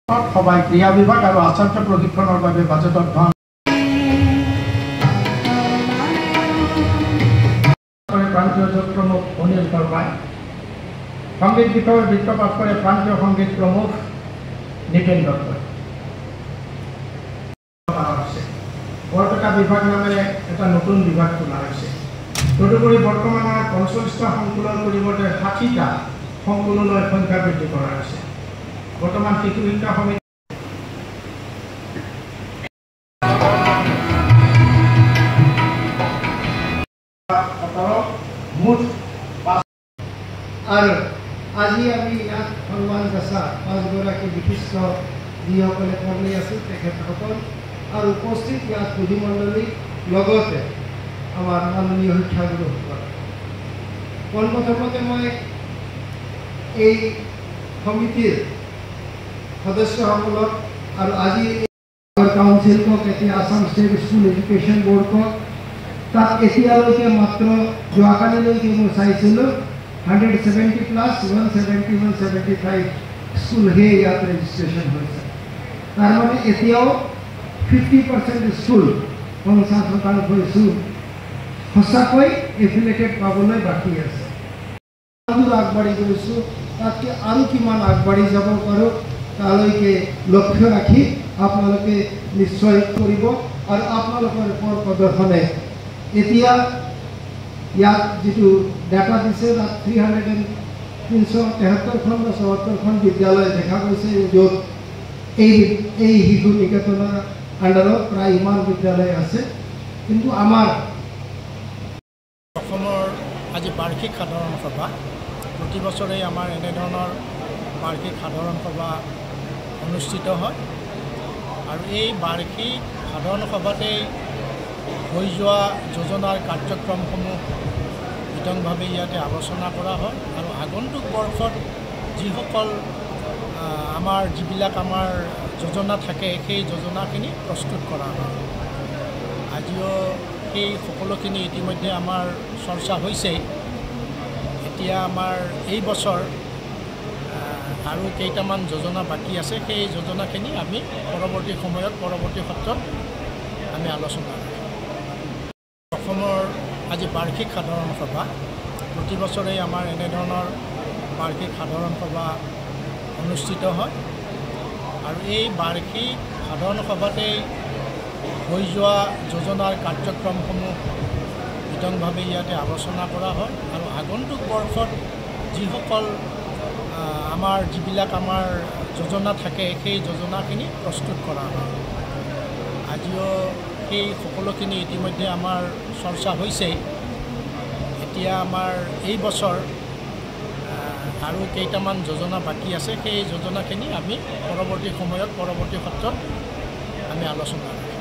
সবাই ক্রিয়া বিভাগ আর আচার্য প্রশিক্ষণের বাবে বাজেটত ধন প্রান্তীয় যোগ প্রমুখ অনিল কর্মায় সঙ্গীত বিষয়ের বৃত্তপাত করে প্রান্তীয় সঙ্গীত প্রমুখ নিপেন দত্ত বৰপেটা বিভাগ নামেৰে এটা নতুন বিভাগ খোলা হৈছে। তদুপৰি বৰ্তমানৰ ৪৫টা সংকুলৰ পৰিৱৰ্তে ৬০টা সংকুললৈ সংখ্যা বৃদ্ধি কৰা হৈছে। বৰ্তমান শিশু শিক্ষা সমিতি মুঠ আৰু আজি আমি ইয়াত সন্মান যাচা ৫গৰাকী বিশিষ্ট যিসকলে কৰ্মী আছিল তেখেতসকল और उपस्थित यहाँ सुधीमंडली लगते आमार माननीय शिक्षागुरुসকল पोनप्रथमते मैं समितिर सदस्यসকলক और आज council Assam state school education board तक एतियाলৈকে मात्र जोआकालिলৈকে मैं चाइছিলোঁ 170+ 170 175 स्कूल हे यात रेजिस्ट्रेशन হৈছে। तार माने एतियाও 50% स्कूल संस्थान सचाक एफिलेटेड पाबले बाकी आसे आगबाढ़ी गई तक और किमान आगबाढ़ी जा पारो तालैके लक्ष्य राखी आपनालोके निश्चय करिब और आपनालोकर पर प्रदर्शने एतिया यात जितु डाटा दिसे 373 खन 74 खन विद्यालय देखा गई जो शिशु निकेतन आंडारत प्राय इमान विद्यालय আছে কিন্তু আমার অসমৰ আজি বাৰ্ষিক সাধাৰণ সভা প্ৰতি বছৰে আমাৰ এনে ধৰণৰ বাৰ্ষিক সাধাৰণ সভা অনুষ্ঠিত হয় আৰু এই বাৰ্ষিক সাধাৰণ সভাতে হৈ যোৱা যোজনাৰ কাৰ্যক্ৰমসমূহ বিতংভাৱে ইয়াতে আলোচনা কৰা হয় আৰু আগন্তুক বৰ্ষত যিসকল আমাৰ যিবিলাক আমাৰ যোজনা থাকে সেই যোজনাখিনি প্ৰস্তুত কৰা হয়। আজিও সেই সকলোখিনি ইতিমধ্যে আমাৰ চৰ্চা হৈছে। এতিয়া আমাৰ এই বছৰ আৰু কেইটামান যোজনা বাকী আছে, সেই যোজনাখিনি আমি পৰৱৰ্তী সময়ত পৰৱৰ্তী সত্ৰত আমি আলোচনা কৰিম। অসমৰ আজি বাৰ্ষিক সাধাৰণ সভা প্ৰতি বছৰে আমাৰ এনে ধৰণৰ বাৰ্ষিক সাধাৰণ সভা অনুষ্ঠিত হয় আৰু এই বাৰ্ষিক সাধাৰণ সভাতে হৈ যোৱা যোজনাৰ কাৰ্যক্ৰমসমূহ বিতংভাৱে ইয়াতে আলোচনা কৰা হয় আৰু আগন্তুক বৰ্ষত যিসকল আমাৰ যিবিলাক আমাৰ যোজনা থাকে সেই যোজনাখিনি প্ৰস্তুত কৰা হয়। আজিও সেই সকলোখিনি ইতিমধ্যে আমাৰ চৰ্চা হৈছে। এতিয়া আমাৰ এই বছৰ আৰু কেইটামান যোজনা বাকী আছে, সেই যোজনাখিনি আমি পৰৱৰ্তী সময়ত পৰৱৰ্তী সত্ৰত আমি আলোচনা কৰিম।